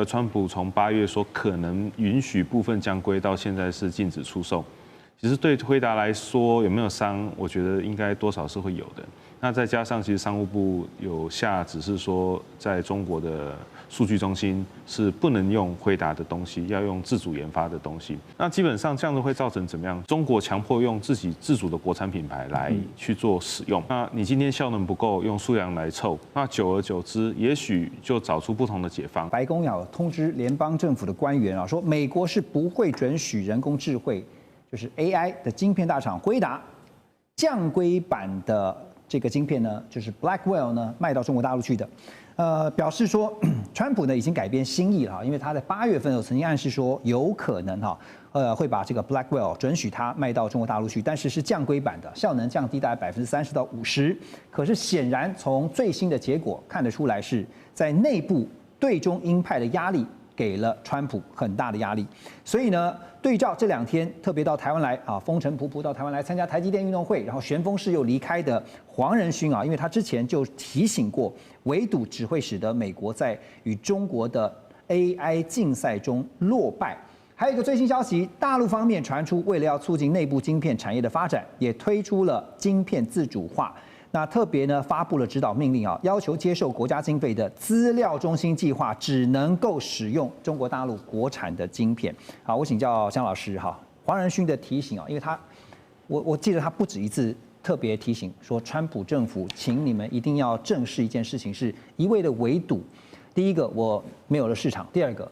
川普从8月说可能允许部分将归，到现在是禁止出售。其实对辉达来说有没有伤，我觉得应该多少是会有的。那再加上其实商务部有下指示说，在中国的数据中心是不能用辉达的东西，要用自主研发的东西。那基本上这样子会造成怎么样？中国强迫用自己自主的国产品牌来去做使用。那你今天效能不够，用数量来凑，那久而久之，也许就找出不同的解方。白宫要通知联邦政府的官员啊，说美国是不会准许人工智慧，就是 AI 的晶片大厂辉达降规版的这个晶片呢，就是 Blackwell 呢卖到中国大陆去的。表示说，川普呢已经改变心意了哈，因为他在8月份的时候曾经暗示说有可能哈，会把这个 Blackwell 准许它卖到中国大陆去，但是是降规版的，效能降低大概30%到50%。可是显然从最新的结果看得出来，是在内部对中鹰派的压力给了川普很大的压力。所以呢，对照这2天特别到台湾来啊，风尘仆仆到台湾来参加台积电运动会，然后旋风式又离开的黄仁勋啊，因为他之前就提醒过，围堵只会使得美国在与中国的 AI 竞赛中落败。还有一个最新消息，大陆方面传出，为了要促进内部晶片产业的发展，也推出了晶片自主化。那特别呢发布了指导命令啊，要求接受国家经费的资料中心计划只能够使用中国大陆国产的晶片。好，我请教江老师哈，黄仁勋的提醒啊，因为我记得他不止一次特别提醒说，川普政府请你们一定要正视一件事情，是一味的围堵。第一个，我没有了市场；第二个，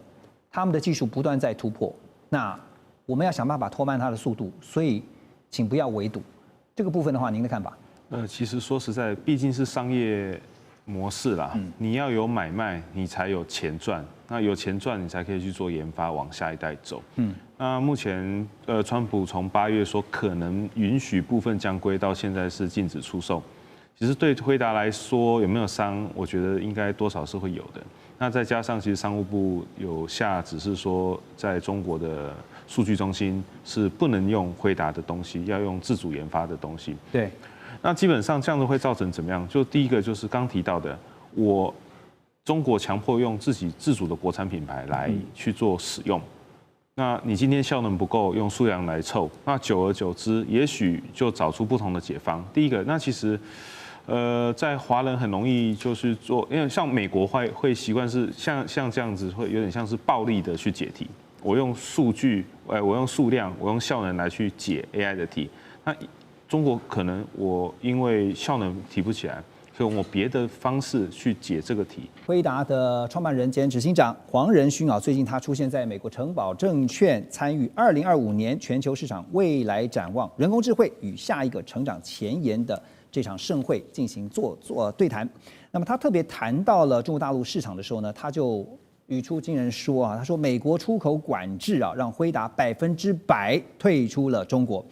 他们的技术不断在突破，那我们要想办法拖慢它的速度，所以请不要围堵。这个部分的话，您的看法？其实说实在，毕竟是商业模式啦，你要有买卖，你才有钱赚。那有钱赚，你才可以去做研发，往下一代走。那目前川普从8月说可能允许部分将归，到现在是禁止出售。其实对辉达来说有没有伤，我觉得应该多少是会有的。那再加上其实商务部有下指示说，在中国的数据中心是不能用辉达的东西，要用自主研发的东西。对。那基本上这样子会造成怎么样？就第一个就是刚提到的，中国强迫用自己自主的国产品牌来去做使用。那你今天效能不够，用数量来凑，那久而久之，也许就找出不同的解方。第一个，那其实，在华人很容易就是做，因为像美国会习惯是像这样子，会有点像是暴力的去解题。我用数据，我用数量，我用效能来去解 AI 的题。那中国可能我因为效能提不起来，所以我别的方式去解这个题。辉达的创办人兼执行长黄仁勋啊，最近他出现在美国城堡证券参与2025年全球市场未来展望人工智慧与下一个成长前沿的这场盛会进行做对谈。那么他特别谈到了中国大陆市场的时候呢，他就语出惊人说啊，他说美国出口管制啊，让辉达100%退出了中国。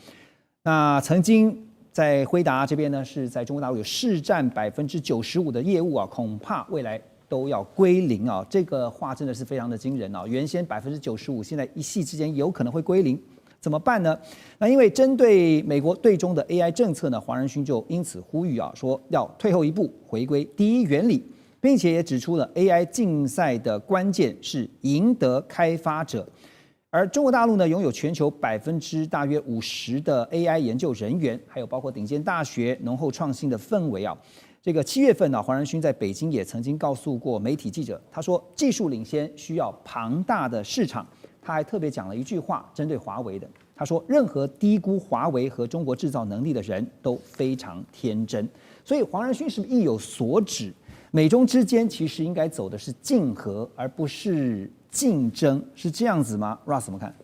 那曾经在辉达这边呢，是在中国大陆有市占95%的业务啊，恐怕未来都要归零啊。这个话真的是非常的惊人啊！原先95%，现在一夕之间有可能会归零，怎么办呢？那因为针对美国对中的 AI 政策呢，黄仁勋就因此呼吁啊，说要退后一步，回归第一原理，并且也指出了 AI 竞赛的关键是赢得开发者。而中国大陆呢，拥有全球大约50%的 AI 研究人员，还有包括顶尖大学浓厚创新的氛围啊。这个7月份呢，黄仁勋在北京也曾经告诉过媒体记者，他说技术领先需要庞大的市场。他还特别讲了一句话，针对华为的，他说任何低估华为和中国制造能力的人都非常天真。所以黄仁勋是不是意有所指？美中之间其实应该走的是竞合，而不是竞争，是这样子吗 ？Russ 怎么看？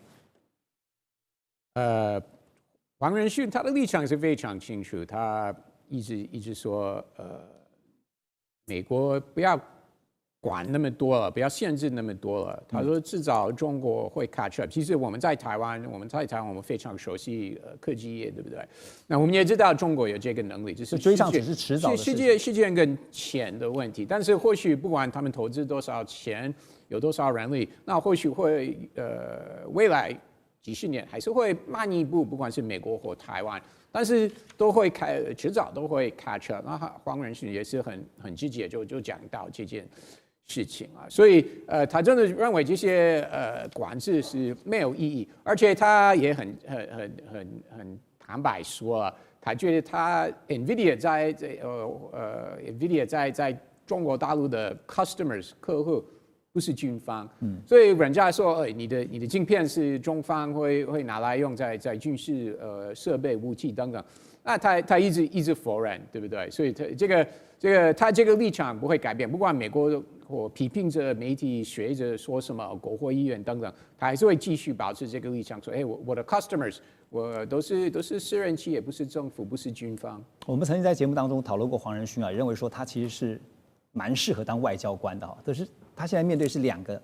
黄仁勋他的立场是非常清楚，他一直说，美国不要管那么多了，不要限制那么多了。他说至少中国会 catch up。其实我们在台湾，我们非常熟悉科技业，对不对？那我们也知道中国有这个能力，就是追上只是迟早的事情。世界跟钱的问题，但是或许不管他们投资多少钱，有多少人力，那或许会未来几十年还是会慢一步，不管是美国或台湾，但是迟早都会 catch up。那黄仁勋也是很直接就讲到这件事情啊，所以他真的认为这些管制是没有意义，而且他也很坦白说了，他觉得NVIDIA 在中国大陆的 customers 客户不是军方，所以人家说，你的晶片是中方会拿来用在军事设备、武器等等，那他一直否认，对不对？所以他这个立场不会改变，不管美国或批评者、媒体、学者说什么，国会议员等等，他还是会继续保持这个立场，说，我的 customers 我都是私人企业，不是政府，不是军方。我们曾经在节目当中讨论过黄仁勋啊，认为说他其实是蛮适合当外交官的哈，可是他现在面对是两个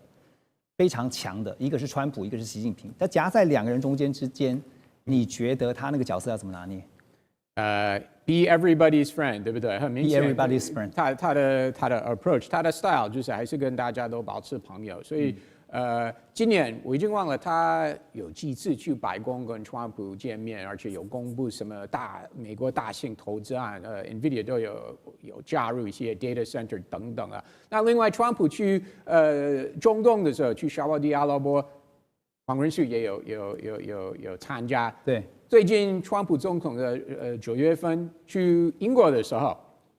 非常强的，一个是川普，一个是习近平，他夹在两个人中间之间，你觉得他那个角色要怎么拿捏？Be everybody's friend， 对不对？很明显 ，Be everybody's friend。他的 approach， 他的 style 就是还是跟大家都保持朋友。所以今年我已经忘了他有几次去白宫跟川普见面，而且有公布什么美国大型投资案，NVIDIA 都有加入一些 data center 等等啊。那另外，川普去中东的时候，去沙特阿拉伯，黄仁勋也有参加。对。最近，川普总统的9月份去英国的时候，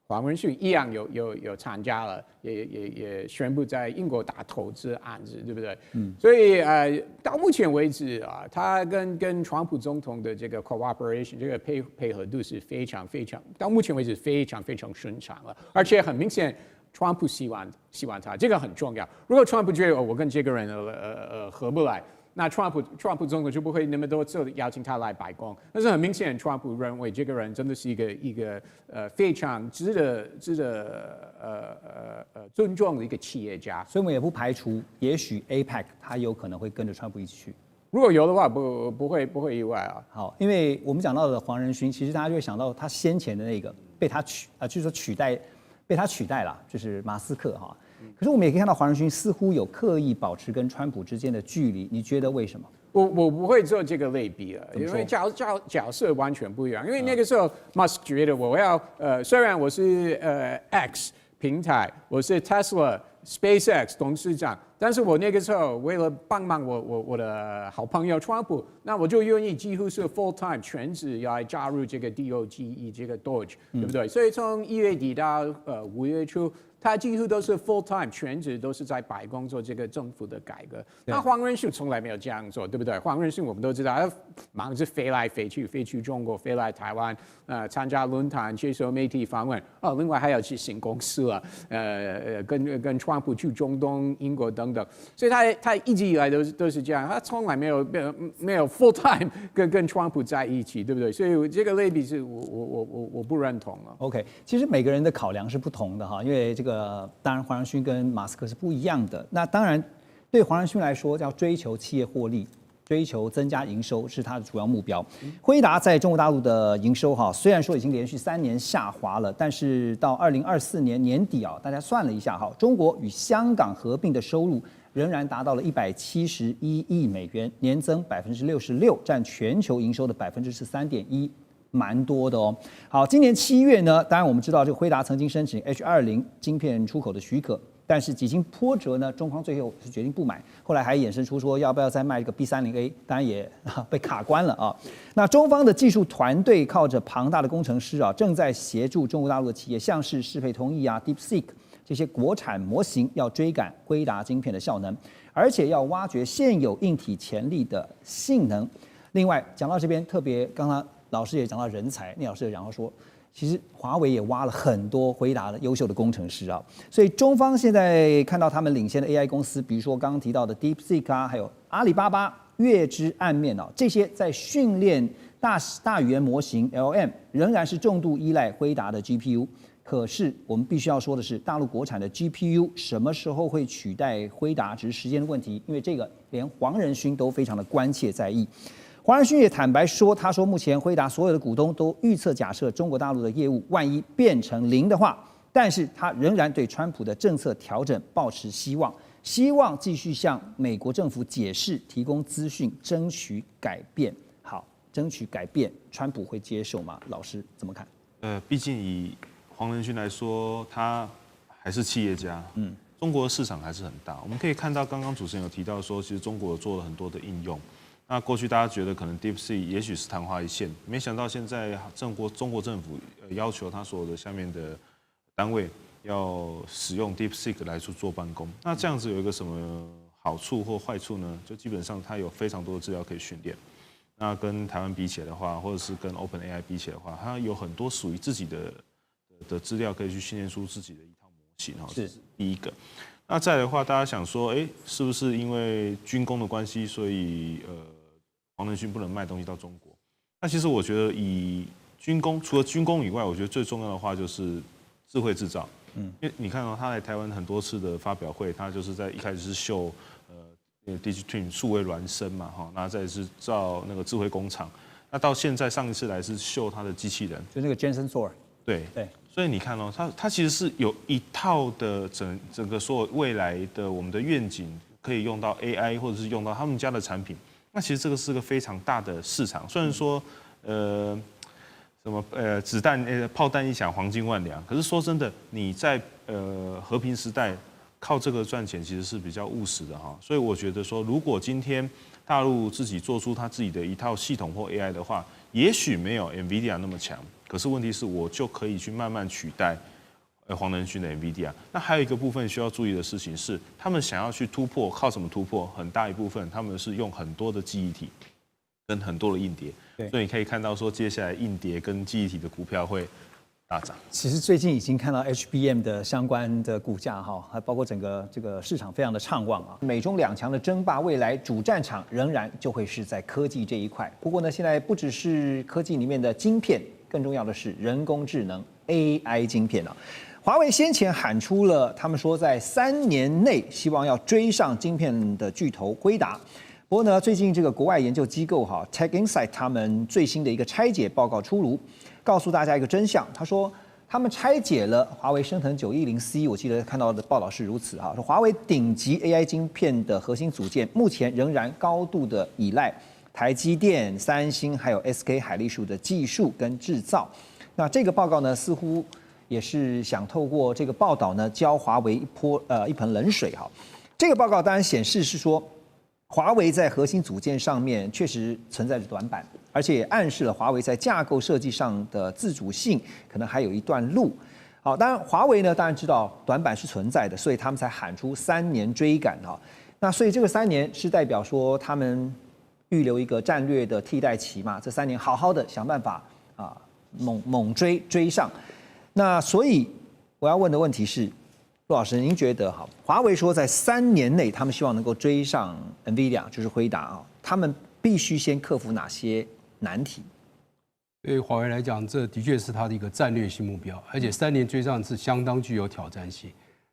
黄仁勋一样有参加了，也宣布在英国打投资案子，对不对？所以到目前为止啊，他跟川普总统的这个 cooperation 这个配合度是非常到目前为止非常顺畅了，而且很明显，川普希望他，这个很重要。如果川普觉得我跟这个人合不来，那川普总统就不会那么多次邀请他来白宫，但是很明显，川普认为这个人真的是一个非常值得尊重的一个企业家，所以我们也不排除，也许 APEC 他有可能会跟着川普一起去。如果有的话，不会意外啊。好，因为我们讲到的黄仁勋，其实大家就会想到他先前的那个被他被他取代了，就是马斯克哈。可是我们也可以看到，黄仁勋似乎有刻意保持跟川普之间的距离，你觉得为什么？我不会做这个类比了，因为角色完全不一样。因为那个时候，Musk 觉得我要虽然我是X 平台，我是 Tesla、SpaceX 董事长，但是我那个时候为了帮忙我的好朋友川普，那我就愿意几乎是 full time 全职来加入这个 DOGE 这个 Doge， 对不对？所以从1月底到5月初。他几乎都是 full time 全职，都是在白宫做这个政府的改革。那黄仁勋从来没有这样做，对不对？黄仁勋我们都知道，他忙着飞来飞去中国，飞来台湾，参加论坛，接受媒体访问。另外还要去新公司了，跟川普去中东、英国等等。所以他一直以来都是这样，他从来没有 full time 跟川普在一起，对不对？所以这个类比是我不认同了。OK， 其实每个人的考量是不同的哈，因为这个。当然，黄仁勋跟马斯克是不一样的。那当然，对黄仁勋来说，要追求企业获利，追求增加营收是他的主要目标。辉达在中国大陆的营收虽然说已经连续3年下滑了，但是到2024年年底大家算了一下中国与香港合并的收入仍然达到了171亿美元，年增66%，占全球营收的13.1%。蛮多的哦。好，今年7月呢，当然我们知道这个辉达曾经申请 H20晶片出口的许可，但是几经波折呢，中方最后是决定不买，后来还衍生出说要不要再卖这个 B30A， 当然也被卡关了啊。那中方的技术团队靠着庞大的工程师正在协助中国大陆的企业，像是适配同意DeepSeek 这些国产模型，要追赶辉达晶片的效能，而且要挖掘现有硬体潜力的性能。另外讲到这边，特别刚刚老师也讲到人才，聂老师也讲到说，其实华为也挖了很多辉达的优秀的工程师所以中方现在看到他们领先的 AI 公司，比如说刚刚提到的 DeepSeek 还有阿里巴巴、月之暗面这些在训练大语言模型 LM 仍然是重度依赖辉达的 GPU。可是我们必须要说的是，大陆国产的 GPU 什么时候会取代辉达，只是时间的问题，因为这个连黄仁勋都非常的关切在意。黄仁勋也坦白说，他说目前辉达所有的股东都预测假设中国大陆的业务万一变成0的话，但是他仍然对川普的政策调整抱持希望继续向美国政府解释、提供资讯，争取改变。好，争取改变，川普会接受吗？老师怎么看？毕竟以黄仁勋来说，他还是企业家，中国的市场还是很大。我们可以看到，刚刚主持人有提到说，其实中国做了很多的应用。那过去大家觉得可能 DeepSeek 也许是昙花一现，没想到现在中国政府要求他所有的下面的单位要使用 DeepSeek 来做办公。那这样子有一个什么好处或坏处呢？就基本上它有非常多的资料可以训练。那跟台湾比起来的话，或者是跟 OpenAI 比起来的话，它有很多属于自己的资料可以去训练出自己的一套模型。这是第一个。那再来的话，大家想说，是不是因为军工的关系，所以黄仁勋不能卖东西到中国？那其实我觉得，以军工除了军工以外，我觉得最重要的话就是智慧制造。因为你看到他来台湾很多次的发表会，他就是在一开始是秀Digitwin 数位孪生嘛，那再是造那个智慧工厂。那到现在上一次来是秀他的机器人，就那个 Jensen Thor。对。所以你看它其实是有一套的整个所有未来的我们的愿景，可以用到 AI 或者是用到他们家的产品。那其实这个是个非常大的市场。虽然说子弹炮弹一响黄金万两，可是说真的，你在和平时代靠这个赚钱其实是比较务实的哈。所以我觉得说，如果今天大陆自己做出它自己的一套系统或 AI 的话，也许没有 NVIDIA 那么强。可是问题是我就可以去慢慢取代黄仁勋的 NVIDIA。那还有一个部分需要注意的事情是，他们想要去突破，靠什么突破？很大一部分他们是用很多的记忆体跟很多的硬碟。所以你可以看到说，接下来硬碟跟记忆体的股票会大涨。其实最近已经看到 HBM 的相关的股价还包括整个这个市场非常的畅旺啊。美中两强的争霸，未来主战场仍然就会是在科技这一块。不过呢，现在不只是科技里面的晶片。更重要的是人工智能 AI 晶片啊，华为先前喊出了，他们说在3年内希望要追上晶片的巨头辉达。不过呢，最近这个国外研究机构Tech Insight 他们最新的一个拆解报告出炉，告诉大家一个真相。他说他们拆解了华为升腾910C，我记得看到的报道是如此说华为顶级 AI 晶片的核心组件目前仍然高度的依赖台积电、三星还有 SK 海力士的技术跟制造。那这个报告呢，似乎也是想透过这个报道呢，浇华为一盆冷水这个报告当然显示是说，华为在核心组件上面确实存在着短板，而且也暗示了华为在架构设计上的自主性可能还有一段路。好，当然华为呢，当然知道短板是存在的，所以他们才喊出3年追赶那所以这个3年是代表说他们预留一个战略的替代期嘛，这3年好好的想办法猛追上。那所以我要问的问题是，陆老师，您觉得华为说在3年内他们希望能够追上 NVIDIA， 就是辉达他们必须先克服哪些难题？对于华为来讲，这的确是他的一个战略性目标，而且3年追上是相当具有挑战性。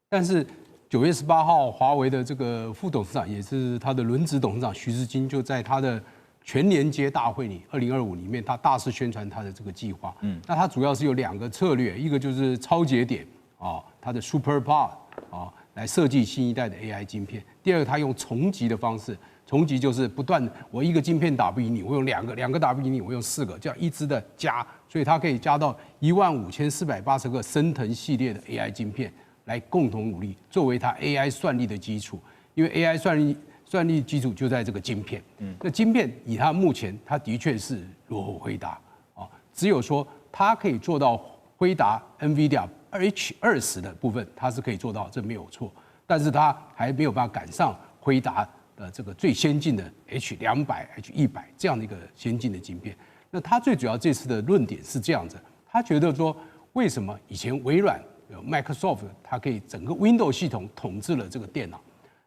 但是9月18号，华为的这个副董事长，也是他的轮值董事长徐世金，就在他的全年接大会里2025里面，他大肆宣传他的这个计划。那他主要是有2个策略，一个就是超节点它的 Super Pod 来设计新一代的 AI 晶片；第二个，他用重级的方式，重级就是不断我一个晶片打不赢你，我用两个打不赢你，我用4个，这样一直的加，所以它可以加到15480个升腾系列的 AI 晶片。来共同努力，作为它 AI 算力的基础，因为 AI 算力基础就在这个晶片。那晶片以它目前，它的确是落后辉达只有说它可以做到辉达 NVIDIA H20的部分，它是可以做到，这没有错。但是它还没有办法赶上辉达的这个最先进的 H200、H100这样的一个先进的晶片。那它最主要这次的论点是这样子，他觉得说，为什么以前微软Microsoft 它可以整个 Windows 系统统治了这个电脑，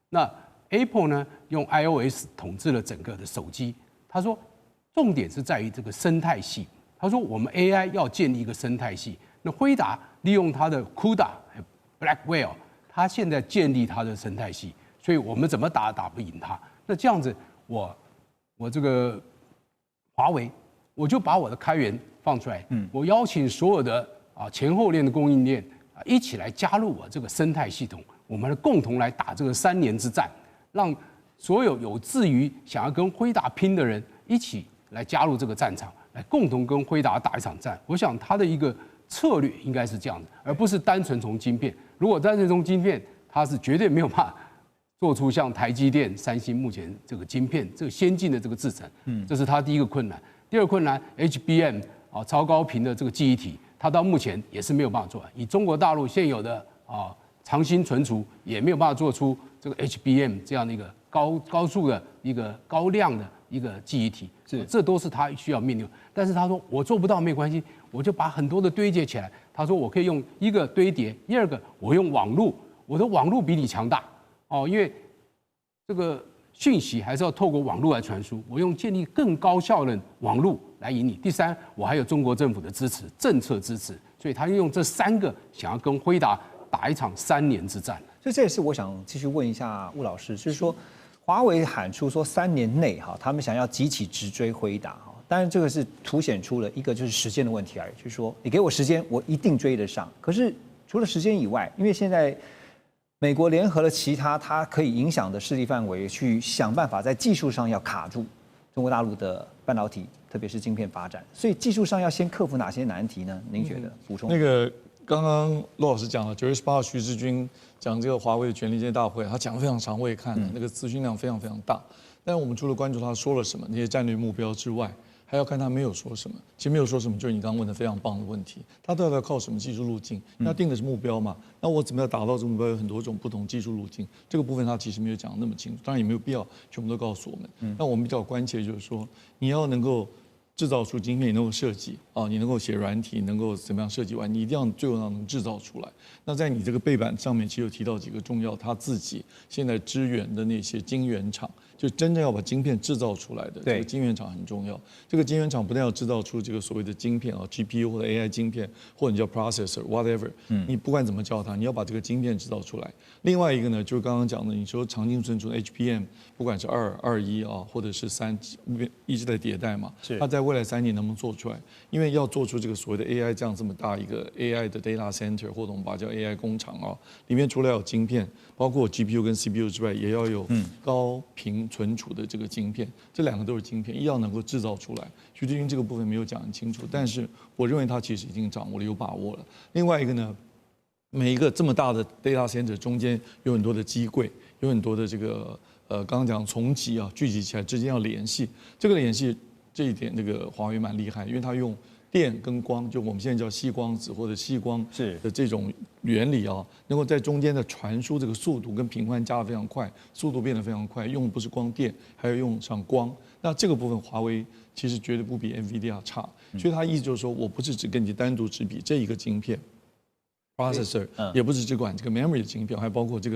那 Apple 呢用 iOS 统治了整个的手机。他说，重点是在于这个生态系。他说，我们 AI 要建立一个生态系。那辉达利用它的 CUDA、Blackwell， 它现在建立它的生态系，所以我们怎么打不赢它。那这样子，我这个华为，我就把我的开源放出来，我邀请所有的前后链的供应链一起来加入我这个生态系统，我们共同来打这个3年之战，让所有志于想要跟辉达拼的人一起来加入这个战场，来共同跟辉达打一场战。我想他的一个策略应该是这样的，而不是单纯从晶片。如果单纯从晶片，它是绝对没有办法做出像台积电、三星目前这个晶片这个先进的这个制程，这是它第一个困难。第二个困难 ，HBM 啊超高频的这个记忆体，它到目前也是没有办法做完。以中国大陆现有的长芯存储也没有办法做出这个 HBM 这样的一个高速的一个高量的一个记忆体，这都是他需要面对。但是他说我做不到没关系，我就把很多的堆叠起来。他说我可以用一个堆叠，第二个我用网络，我的网络比你强大因为这个讯息还是要透过网络来传输，我用建立更高效的网络来赢你。第三，我还有中国政府的支持，政策支持，所以他用这3个想要跟辉达打一场3年之战。所以这也是我想继续问一下吴老师，就是说，华为喊出说3年内他们想要急起直追辉达当然这个是凸显出了一个就是时间的问题而已，就是说你给我时间，我一定追得上。可是除了时间以外，因为现在美国联合了其他它可以影响的势力范围，去想办法在技术上要卡住中国大陆的半导体，特别是晶片发展。所以技术上要先克服哪些难题呢？您觉得？补充那个刚刚骆老师讲了，9月18号徐志军讲这个华为的权力界大会，他讲得非常长，我也看了，那个资讯量非常非常大。但是我们除了关注他说了什么那些战略目标之外，还要看他没有说什么。其实没有说什么，就是你刚刚问的非常棒的问题。他到底要靠什么技术路径？他定的是目标嘛？那我怎么样达到这个目标？有很多种不同技术路径。这个部分他其实没有讲得那么清楚，当然也没有必要全部都告诉我们。那我们比较关切就是说，你要能够制造出晶片，你能够设计你能够写软体，能够怎么样设计完，你一定要最后能制造出来。那在你这个背板上面，其实有提到几个重要，他自己现在支援的那些晶圆厂。就真正要把晶片制造出来的，这个晶圆厂很重要。这个晶圆厂不但要制造出这个所谓的晶片GPU 或者 AI 晶片，或者你叫 processor whatever，你不管怎么叫它，你要把这个晶片制造出来。另外一个呢，就是刚刚讲的，你说长晶存储 HBM， 不管是2、21或者是3，一直在迭代嘛，它在未来3年能不能做出来？因为要做出这个所谓的 AI 这么大一个 AI 的 data center， 或者我们把它叫 AI 工厂里面除了有晶片，包括 GPU 跟 CPU 之外，也要有高频存储的这个晶片，这2个都是晶片，要能够制造出来。徐志军这个部分没有讲很清楚，但是我认为他其实已经掌握了，有把握了。另外一个呢，每一个这么大的 data center 中间有很多的机柜，有很多的这个刚刚讲从集聚集起来之间要联系，这个联系这一点，这个华为蛮厉害，因为它用电跟光，就我们现在叫细光子或者细光的这种原理能够在中间的传输这个速度跟频宽加得非常快，速度变得非常快，用的不是光电，还要用上光。那这个部分华为其实绝对不比 NVIDIA 差，所以它意思就是说我不是只跟你单独只比这一个晶片 processor，也不是只管这个 memory 的晶片，还包括这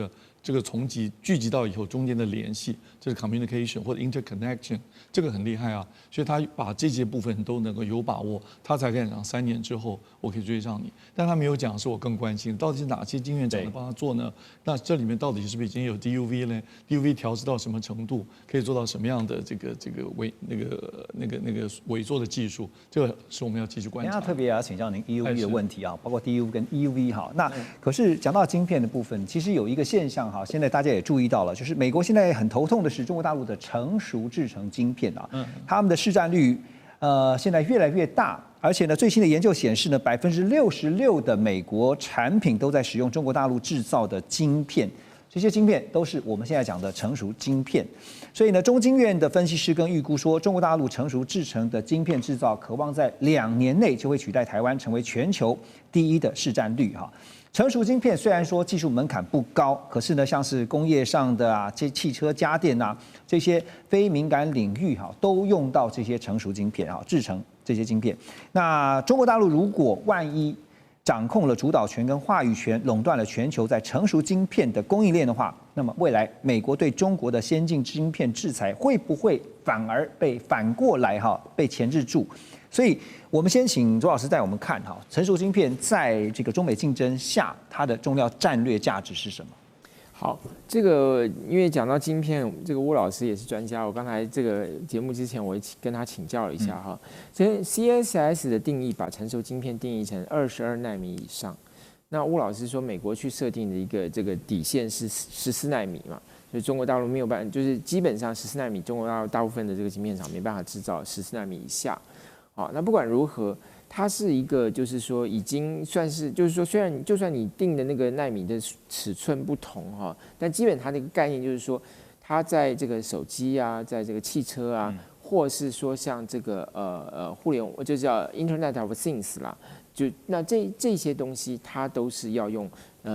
个从集聚集到以后中间的联系，这是 communication 或者 interconnection， 这个很厉害所以他把这些部分都能够有把握，他才可以讲3年之后我可以追上你。但他没有讲是我更关心到底是哪些晶圆厂能帮他做呢？那这里面到底是不是已经有 DUV 呢 ？DUV 调制到什么程度，可以做到什么样的这个伪做的技术？这个是我们要继续观察。等下特别要请教您 EUV 的问题包括 DUV 跟 EUV 那可是讲到晶片的部分，其实有一个现象现在大家也注意到了，就是美国现在很头痛的是中国大陆的成熟制程晶片他们的市占率现在越来越大，而且呢最新的研究显示呢，66%的美国产品都在使用中国大陆制造的晶片，这些晶片都是我们现在讲的成熟晶片。所以呢，中经院的分析师跟预估说，中国大陆成熟制程的晶片制造，渴望在2年内就会取代台湾，成为全球第1的市占率成熟晶片虽然说技术门槛不高，可是呢，像是工业上的汽车、家电这些非敏感领域都用到这些成熟晶片制成这些晶片。那中国大陆如果万一掌控了主导权跟话语权，垄断了全球在成熟晶片的供应链的话，那么未来美国对中国的先进晶片制裁会不会反过来被钳制住？所以我们先请周老师带我们看成熟晶片在这个中美竞争下，它的重要战略价值是什么？好，这个因为讲到晶片，这个吴老师也是专家，我刚才这个节目之前我跟他请教了一下这 CSS 的定义把成熟晶片定义成22奈米以上。那吴老师说，美国去设定的一个这个底线是14奈米嘛，所以中国大陆没有办法，就是基本上14奈米，中国大陆大部分的这个晶片厂没办法制造14奈米以下。那不管如何，它是一个就是说已经算是就是说，虽然就算你定的那个奈米的尺寸不同哈，但基本它的一个概念就是说，它在这个手机啊，在这个汽车啊，或是说像这个互联网，就叫 Internet of Things 啦，就那这些东西它都是要用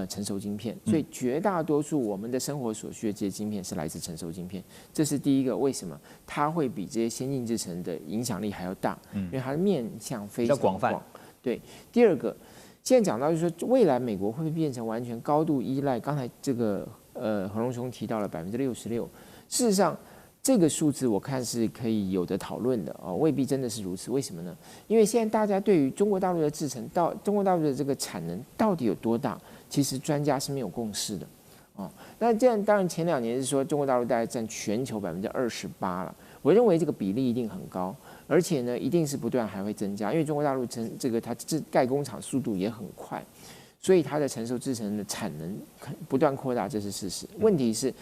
成熟晶片，所以绝大多数我们的生活所需的这些晶片是来自成熟晶片，这是第一个。为什么它会比这些先进制程的影响力还要大？因为它的面向非常广泛。对，第二个，现在讲到就是说，未来美国会不会变成完全高度依赖？刚才这个何荣兄提到了66%，事实上。这个数字我看是可以有的讨论的未必真的是如此。为什么呢？因为现在大家对于中国大陆的制程到中国大陆的这个产能到底有多大，其实专家是没有共识的那这样当然前2年是说中国大陆大概占全球28%了，我认为这个比例一定很高，而且呢一定是不断还会增加，因为中国大陆它盖工厂速度也很快，所以它的成熟制程的产能不断扩大，这是事实。问题是。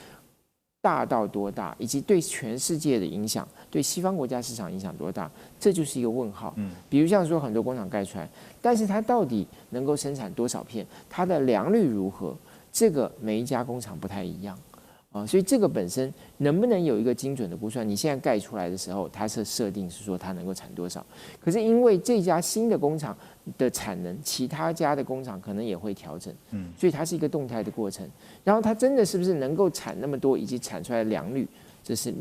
大到多大，以及对全世界的影响，对西方国家市场影响多大，这就是一个问号。比如像说很多工厂盖出来，但是它到底能够生产多少片，它的良率如何，这个每一家工厂不太一样所以这个本身能不能有一个精准的估算？你现在盖出来的时候，它是设定是说它能够产多少，可是因为这家新的工厂的产能，其他家的工厂可能也会调整，所以它是一个动态的过程。然后它真的是不是能够产那么多，以及产出来的良率，这是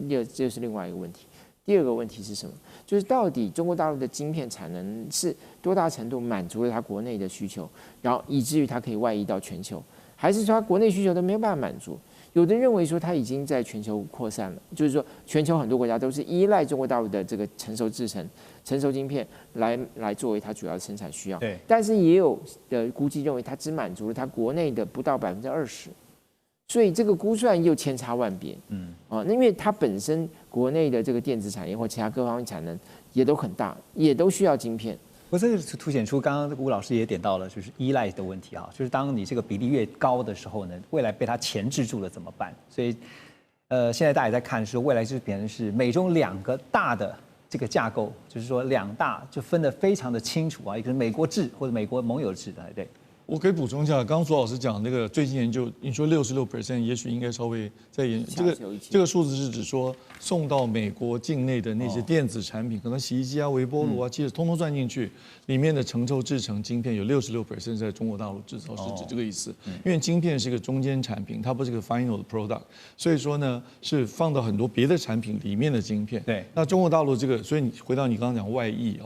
另外一个问题。第二个问题是什么？就是到底中国大陆的晶片产能是多大程度满足了它国内的需求，然后以至于它可以外溢到全球，还是说它国内需求都没有办法满足？有的认为说它已经在全球扩散了，就是说全球很多国家都是依赖中国大陆的这个成熟制程、成熟晶片来作为它主要的生产需要。对。但是也有的估计认为它只满足了它国内的不到20%，所以这个估算又千差万别。那因为它本身国内的这个电子产业或其他各方面产能也都很大，也都需要晶片。不过这个是凸显出刚刚吴老师也点到了，就是依赖的问题就是当你这个比例越高的时候呢，未来被它钳制住了怎么办？所以，现在大家也在看说，未来就变成是美中2个大的这个架构，就是说2大就分得非常的清楚一个是美国制或者美国盟友制的，对。我可以补充一下，刚刚左老师讲那个最近研究，你说66%，也许应该稍微再研究。这个数字是指说送到美国境内的那些电子产品，可能洗衣机啊、微波炉啊，其实通通算进去，里面的成熟制成晶片有66%在中国大陆制造，是指这个意思。因为晶片是一个中间产品，它不是个 final 的 product， 所以说呢是放到很多别的产品里面的晶片。对。那中国大陆这个，所以你回到你刚刚讲外溢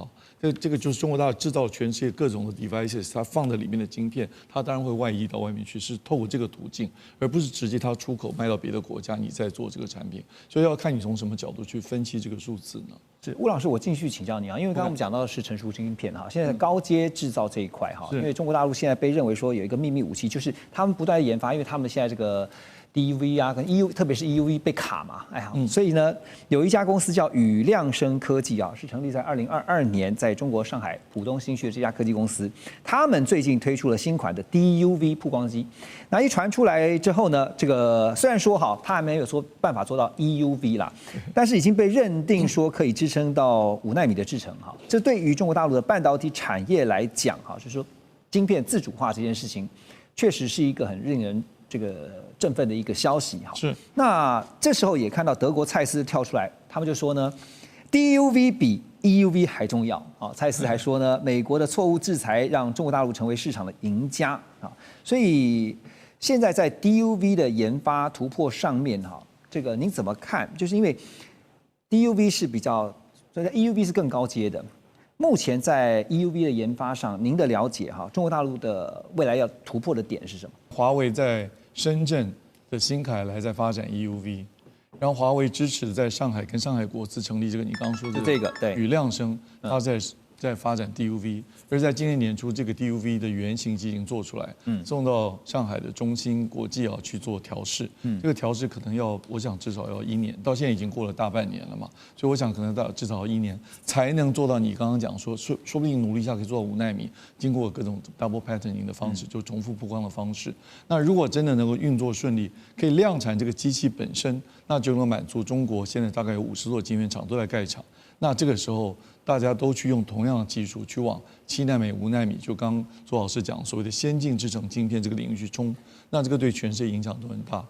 这个就是中国大陆制造全世界各种的 devices， 它放在里面的晶片，它当然会外溢到外面去，是透过这个途径，而不是直接它出口卖到别的国家，你再做这个产品。所以要看你从什么角度去分析这个数字呢？是吴老师，我继续请教你因为刚刚我们讲到的是成熟晶片现在高阶制造这一块因为中国大陆现在被认为说有一个秘密武器，就是他们不断研发，因为他们现在这个。DUV 跟 EUV， 特别是 EUV 被卡嘛，所以呢，有一家公司叫宇亮生科技是成立在2022年，在中国上海浦东新区的这家科技公司，他们最近推出了新款的 DUV 曝光机。那一传出来之后呢，这个虽然说它还没有说办法做到 EUV 啦，但是已经被认定说可以支撑到5奈米的制程这对于中国大陆的半导体产业来讲就是说晶片自主化这件事情，确实是一个很令人这个振奋的一个消息是。那这时候也看到德国蔡司跳出来，他们就说呢 ，DUV 比 EUV 还重要蔡司还说呢，美国的错误制裁让中国大陆成为市场的赢家所以现在在 DUV 的研发突破上面这个您怎么看？就是因为 DUV 是比较，所以 EUV 是更高阶的。目前在 EUV 的研发上，您的了解中国大陆的未来要突破的点是什么？华为在深圳的新凯莱在发展 EUV， 然后华为支持在上海跟上海国资成立这个你刚刚说的这个对宇亮生，它在发展 DUV， 而在今年年初这个 DUV 的原型机已经做出来，送到上海的中芯国际去做调试，这个调试可能我想至少要1年，到现在已经过了大半年了嘛，所以我想可能至少要1年才能做到你刚刚讲说不定努力一下可以做到5奈米，经过各种 double patterning 的方式，就重复曝光的方式。那如果真的能够运作顺利，可以量产这个机器本身，那就能满足中国现在大概有50座晶圆厂都在盖厂。那这个时候，大家都去用同样的技术去往7奈米、5奈米，就刚刚周老师讲所谓的先进制程晶片这个领域去冲，那这个对全世界影响都很大。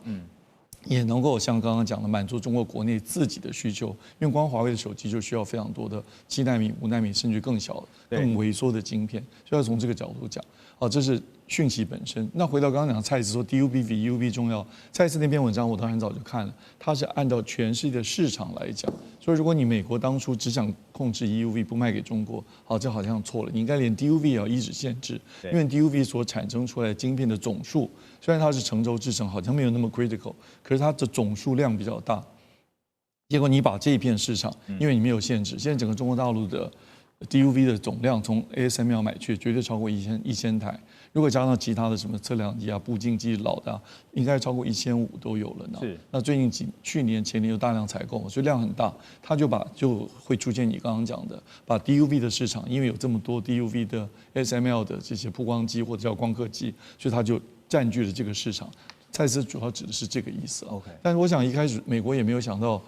也能够像刚刚讲的满足中国国内自己的需求，因为光华为的手机就需要非常多的7奈米、5奈米甚至更小、更微缩的晶片，所以要从这个角度讲。这是讯息本身。那回到刚刚讲蔡司说 DUV 比 EUV 重要，蔡司那篇文章我当然早就看了，它是按照全世界的市场来讲。所以如果你美国当初只想控制 EUV 不卖给中国，这好像错了，你应该连 DUV 也要一直限制，因为 DUV 所产生出来的晶片的总数，虽然它是成轴制程，好像没有那么 critical， 可是它的总数量比较大。结果你把这一片市场，因为你没有限制，现在整个中国大陆的 DUV 的总量从 ASML 买去绝对超过1000台，如果加上其他的什么测量机啊、步进机老的，应该超过1500都有了呢。是。那最近去年、前年有大量采购，所以量很大，它就会出现你刚刚讲的，把 DUV 的市场，因为有这么多 DUV 的 ASML 的这些曝光机或者叫光刻机，所以它就占据了这个市场。蔡司主要指的是这个意思。OK。但是我想一开始美国也没有想到。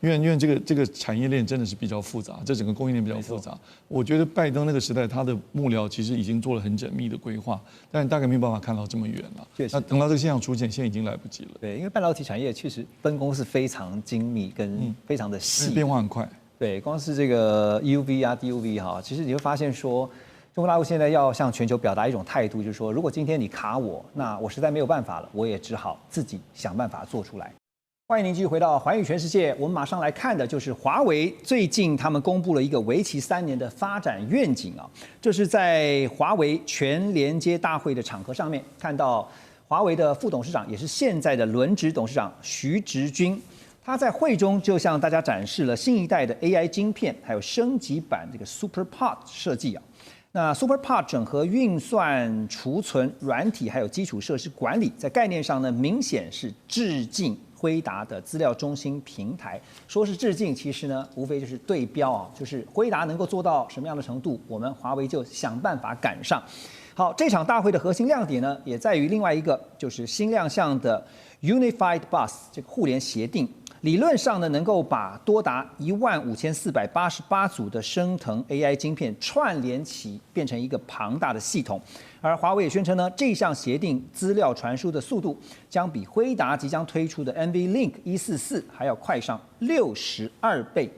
因为这个产业链真的是比较复杂，这整个供应链比较复杂。我觉得拜登那个时代，他的幕僚其实已经做了很缜密的规划，但大概没有办法看到这么远了。那等到这个现象出现，现在已经来不及了。对，因为半导体产业确实分工是非常精密跟非常的细，变化很快。对，光是这个 EUV 啊、DUV 哈，其实你会发现说，中国大陆现在要向全球表达一种态度，就是说，如果今天你卡我，那我实在没有办法了，我也只好自己想办法做出来。欢迎您继续回到环宇全世界，我们马上来看的就是华为最近他们公布了一个为期3年的发展愿景啊，这是在华为全连接大会的场合上面看到华为的副董事长，也是现在的轮值董事长徐直军，他在会中就向大家展示了新一代的 AI 晶片，还有升级版这个 SuperPOD 设计啊。那 SuperPOD 整合运算、储存、软体还有基础设施管理，在概念上呢，明显是致敬辉达的资料中心平台。说是致敬，其实呢，无非就是对标啊，就是辉达能够做到什么样的程度，我们华为就想办法赶上。好，这场大会的核心亮点呢，也在于另外一个，就是新亮相的 Unified Bus 这个互联协定。理论上呢，能够把多达15488组的升腾 AI 晶片串联起，变成一个庞大的系统。而华为也宣称呢，这项协定资料传输的速度将比辉达即将推出的 NVLink 144还要快上62倍。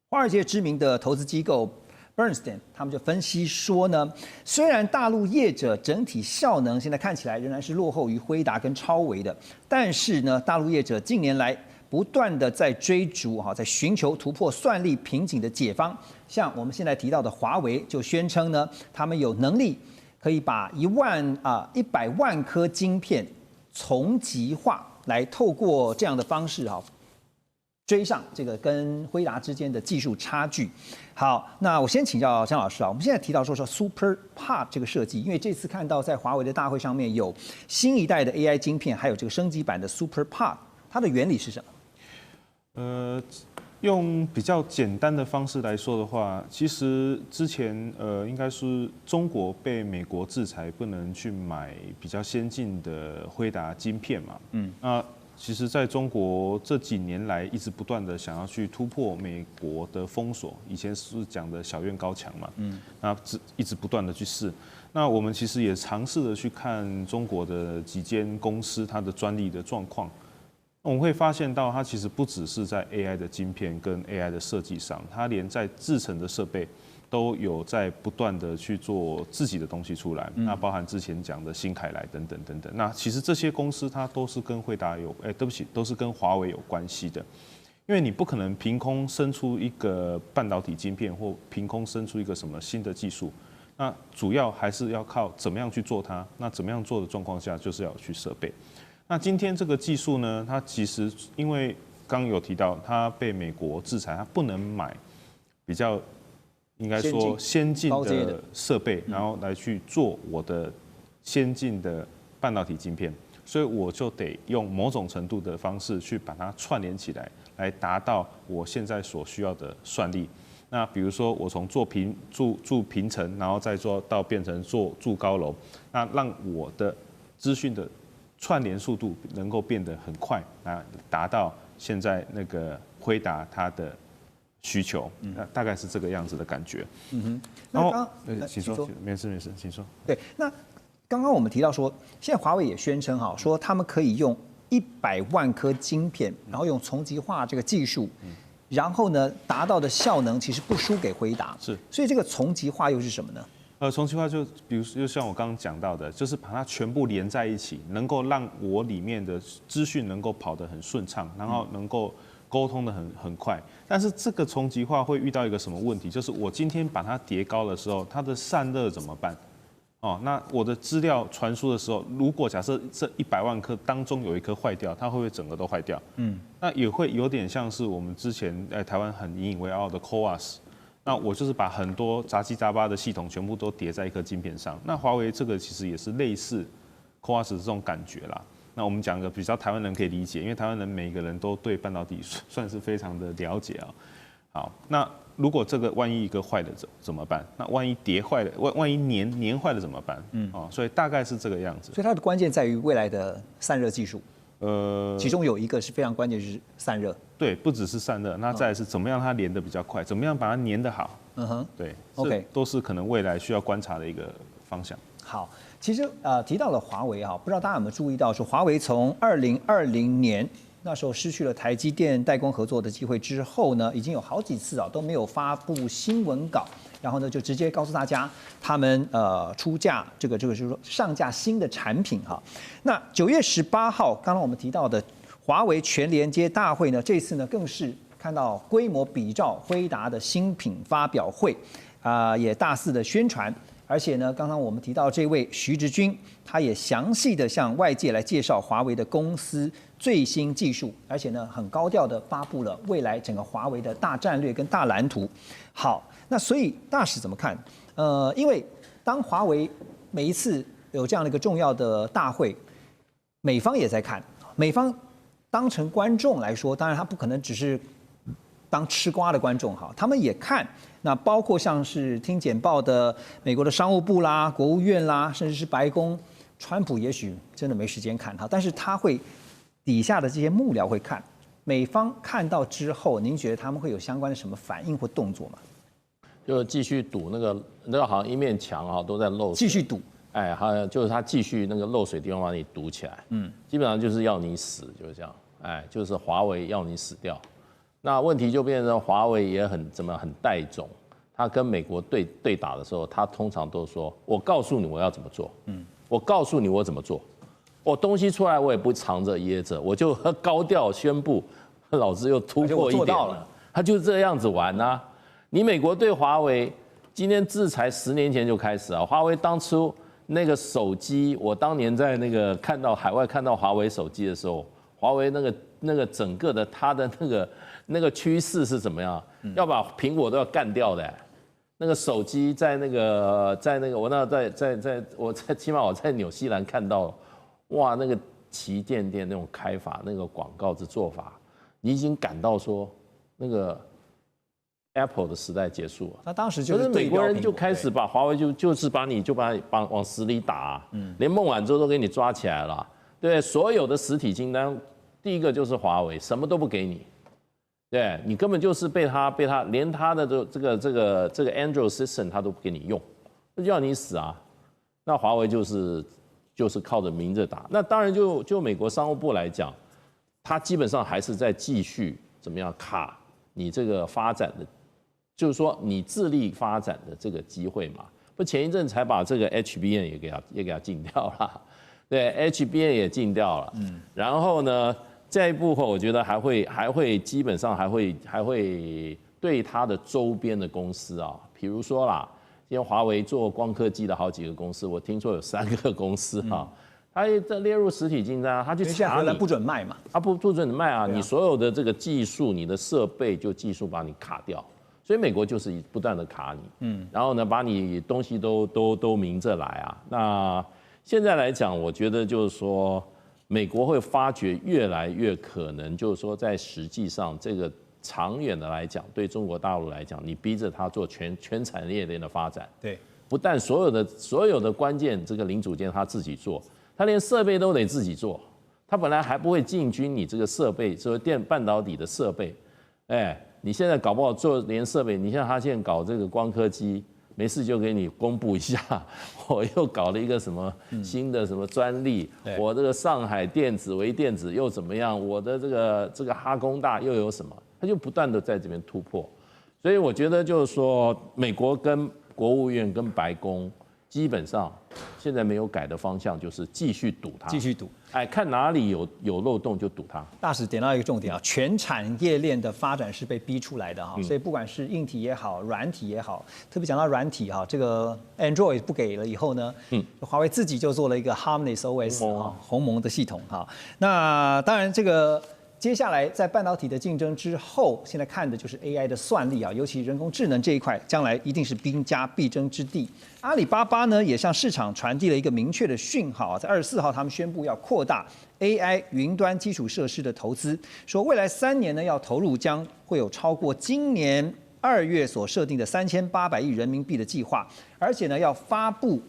华尔街知名的投资机构 Bernstein 他们就分析说呢，虽然大陆业者整体效能现在看起来仍然是落后于辉达跟超微的，但是呢，大陆业者近年来不断的在追逐在寻求突破算力瓶颈的解方。像我们现在提到的华为就宣称呢，他们有能力可以把100万颗晶片从极化，来透过这样的方式追上这个跟辉达之间的技术差距。好，那我先请教江老师啊，我们现在提到说 SuperPOD 这个设计，因为这次看到在华为的大会上面有新一代的 AI 晶片，还有这个升级版的 SuperPOD， 它的原理是什么？用比较简单的方式来说的话，其实之前应该是中国被美国制裁，不能去买比较先进的辉达晶片嘛。那其实在中国这几年来一直不断的想要去突破美国的封锁，以前是讲的小院高墙嘛。那一直不断的去试。那我们其实也尝试的去看中国的几间公司它的专利的状况。我们会发现到，它其实不只是在 AI 的晶片跟 AI 的设计上，它连在制程的设备都有在不断的去做自己的东西出来。那包含之前讲的新凯来等等等等。那其实这些公司它都是跟辉达都是跟华为有关系的。因为你不可能凭空生出一个半导体晶片，或凭空生出一个什么新的技术。那主要还是要靠怎么样去做它。那怎么样做的状况下，就是要有去设备。那今天这个技术呢，它其实因为刚有提到，它被美国制裁，它不能买比较应该说先进的设备，然后来去做我的先进的半导体晶片，所以我就得用某种程度的方式去把它串联起来，来达到我现在所需要的算力。那比如说我从做住平层，然后再做到变成住高楼，那让我的资讯的串联速度能够变得很快，达到现在那个辉达它的需求，那大概是这个样子的感觉。那然后刚请说，没事，请说。对，那刚刚我们提到说，现在华为也宣称哈，说他们可以用100万颗晶片，然后用重极化这个技术，然后呢达到的效能其实不输给辉达。是，所以这个重极化又是什么呢？重极化就比如就像我刚刚讲到的，就是把它全部连在一起，能够让我里面的资讯能够跑得很顺畅，然后能够沟通的很快。但是这个重极化会遇到一个什么问题？就是我今天把它叠高的时候，它的散热怎么办？哦，那我的资料传输的时候，如果假设这100万颗当中有一颗坏掉，它会不会整个都坏掉？那也会有点像是我们之前在台湾很引以为傲的 CoWoS。那我就是把很多杂七杂八的系统全部都叠在一颗晶片上。那华为这个其实也是类似 CoWoS 这种感觉啦。那我们讲个比较台湾人可以理解，因为台湾人每一个人都对半导体算是非常的了解啊。好，那如果这个万一一个坏了怎么办？那万一叠坏了，万一粘坏了怎么办？所以大概是这个样子。所以它的关键在于未来的散热技术。其中有一个是非常关键，就是散热。对，不只是散热，那再来是怎么样它连得比较快，怎么样把它粘得好。对 ，OK， 都是可能未来需要观察的一个方向。好，其实提到了华为哈，不知道大家有没有注意到，说华为从2020年那时候失去了台积电代工合作的机会之后呢，已经有好几次都没有发布新闻稿，然后呢就直接告诉大家他们出价这个就是说上架新的产品哈。那9月18号，刚刚我们提到的华为全连接大会呢，这次呢更是看到规模比照辉达的新品发表会，也大肆的宣传。而且呢，刚刚我们提到这位徐直军，他也详细的向外界来介绍华为的公司最新技术，而且呢，很高调的发布了未来整个华为的大战略跟大蓝图。好，那所以大使怎么看？因为当华为每一次有这样的一个重要的大会，美方也在看，美方当成观众来说，当然他不可能只是当吃瓜的观众哈，他们也看。那包括像是听简报的美国的商务部啦、国务院啦，甚至是白宫，川普也许真的没时间看哈，但是他会底下的这些幕僚会看。美方看到之后，您觉得他们会有相关的什么反应或动作吗？就继续堵那个好像一面墙哈都在漏水，继续堵。哎，好像就是他继续那个漏水地方把你堵起来，基本上就是要你死，就是这样，哎，就是华为要你死掉。那问题就变成华为也很带种，他跟美国对打的时候，他通常都说：“我告诉你我要怎么做，我告诉你我怎么做，我东西出来我也不藏着掖着，我就高调宣布，老子又突破一点了。”他就这样子玩啊！你美国对华为今天制裁10年前就开始啊，华为当初那个手机，我当年在那个海外看到华为手机的时候，华为那个整个的它的那个趋势是怎么样？要把苹果都要干掉的。那个手机在那个起码我在纽西兰看到，哇，那个旗舰店那种开法，那个广告的做法，你已经感到说那个 Apple 的时代结束了。那当时就是美国人就开始把华为就是把你往死里打，连孟晚舟都给你抓起来了。对，所有的实体清单，第一个就是华为，什么都不给你。对你根本就是被他连他的这个 Android System 他都不给你用，那就要你死啊！那华为就是靠着明着打。那当然就美国商务部来讲，他基本上还是在继续怎么样卡你这个发展的，就是说你致力发展的这个机会嘛。不前一阵才把这个 HBM 也给他禁掉了，对 HBM 也禁掉了，然后呢？这一部分我觉得还会基本上还会对它的周边的公司啊，比如说啦，今天华为做光刻机的好几个公司，我听说有3个公司啊，它在列入实体清单，它去查你不准卖嘛，它不准卖啊，你所有的这个技术，你的设备就技术把你卡掉，所以美国就是不断的卡你，然后呢把你东西都明着来啊。那现在来讲，我觉得就是说。美国会发觉越来越可能，就是说，在实际上这个长远的来讲，对中国大陆来讲，你逼着它做全产业链的发展，对，不但所有的关键这个零组件它自己做，它连设备都得自己做。它本来还不会进军你这个设备，说半导体的设备，哎，你现在搞不好做连设备，你像他现在搞这个光刻机，没事就给你公布一下，我又搞了一个什么新的什么专利，我这个上海电子微电子又怎么样，我的这个哈工大又有什么，他就不断的在这边突破。所以我觉得就是说，美国跟国务院跟白宫基本上现在没有改的方向，就是继续堵它，继续堵。哎，看哪里有漏洞就堵它。大使点到一个重点啊，全产业链的发展是被逼出来的哈，所以不管是硬体也好，软体也好，特别讲到软体哈，这个 Android 不给了以后呢，华为自己就做了一个 Harmony OS 啊，鸿蒙的系统哈。那当然这个。接下来在半导体的竞争之后，现在看的就是 AI 的算力啊，尤其人工智能这一块，将来一定是兵家必争之地。阿里巴巴呢，也向市场传递了一个明确的讯号啊，在24号他们宣布要扩大 AI 云端基础设施的投资，说未来3年呢要投入将会有超过今年2月所设定的3800亿人民币的计划，而且呢要发布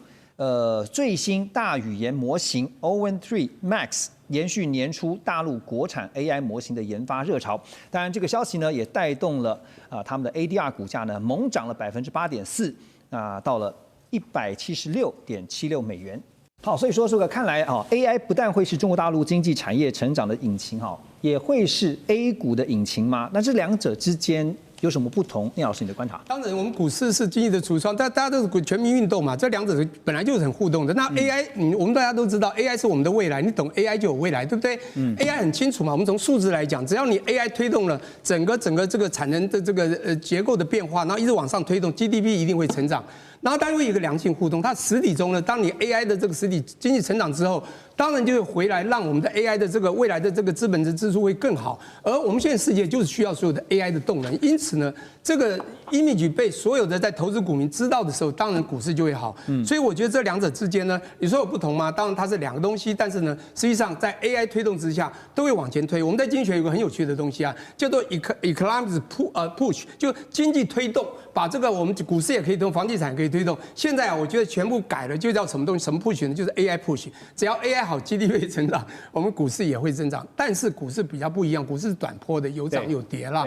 最新大语言模型 Owen3 Max。延续年初大陆国产 AI 模型的研发热潮，当然这个消息呢也带动了他们的 ADR 股价呢猛涨了8.4%，到了176.76美元。好，所以说这个看来啊 ，AI 不但会是中国大陆经济产业成长的引擎哈，也会是 A 股的引擎吗？那这两者之间有什么不同？聂老师，你的观察？当然，我们股市是经济的橱窗，大家都是全民运动嘛，这两者本来就是很互动的。那 AI，我们大家都知道 AI 是我们的未来，你懂 AI 就有未来，对不对？AI 很清楚嘛，我们从数字来讲，只要你 AI 推动了整个这个产能的这个结构的变化，然后一直往上推动 ，GDP 一定会成长。然后当然会有一个良性互动，它实体中呢，当你 AI 的这个实体经济成长之后，当然就会回来让我们的 AI 的这个未来的这个资本的支出会更好。而我们现在世界就是需要所有的 AI 的动能，因此呢，这个 image 被所有的在投资股民知道的时候，当然股市就会好。所以我觉得这两者之间呢，你说有不同吗？当然它是两个东西，但是呢，实际上在 AI 推动之下，都会往前推。我们在经济学有个很有趣的东西啊，叫做 economics push， 就经济推动，把这个我们股市也可以推动，房地产也可以推动。现在啊，我觉得全部改了，就叫什么东西？什么 push 呢？就是 AI push。只要 AI 好 ，GDP 会成长，我们股市也会增长。但是股市比较不一样，股市是短波的，有涨有跌啦。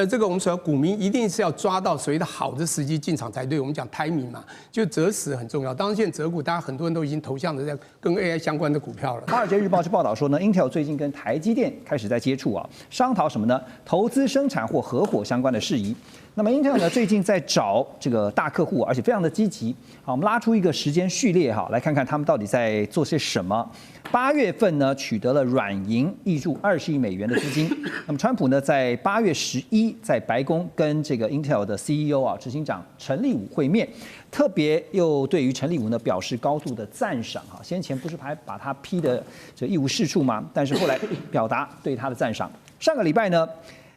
这个我们说股民一定是要抓到所谓的好的时机进场才对。我们讲 timing 嘛，就择时很重要。当然现在择股，大家很多人都已经投向了在跟 AI 相关的股票了。华尔街日报就报道说呢 ，Intel 最近跟台积电开始在接触啊，商讨什么呢？投资生产或合伙相关的事宜。那么 Intel 呢，最近在找这个大客户，而且非常的积极。好，我们拉出一个时间序列哈，来看看他们到底在做些什么。8月份呢，取得了软银挹注20亿美元的资金。那么川普呢，在8月11在白宫跟这个 Intel 的 CEO 啊，执行长陈立武会面，特别又对于陈立武呢表示高度的赞赏哈。先前不是还把他批的这一无是处吗？但是后来表达对他的赞赏。上个礼拜呢。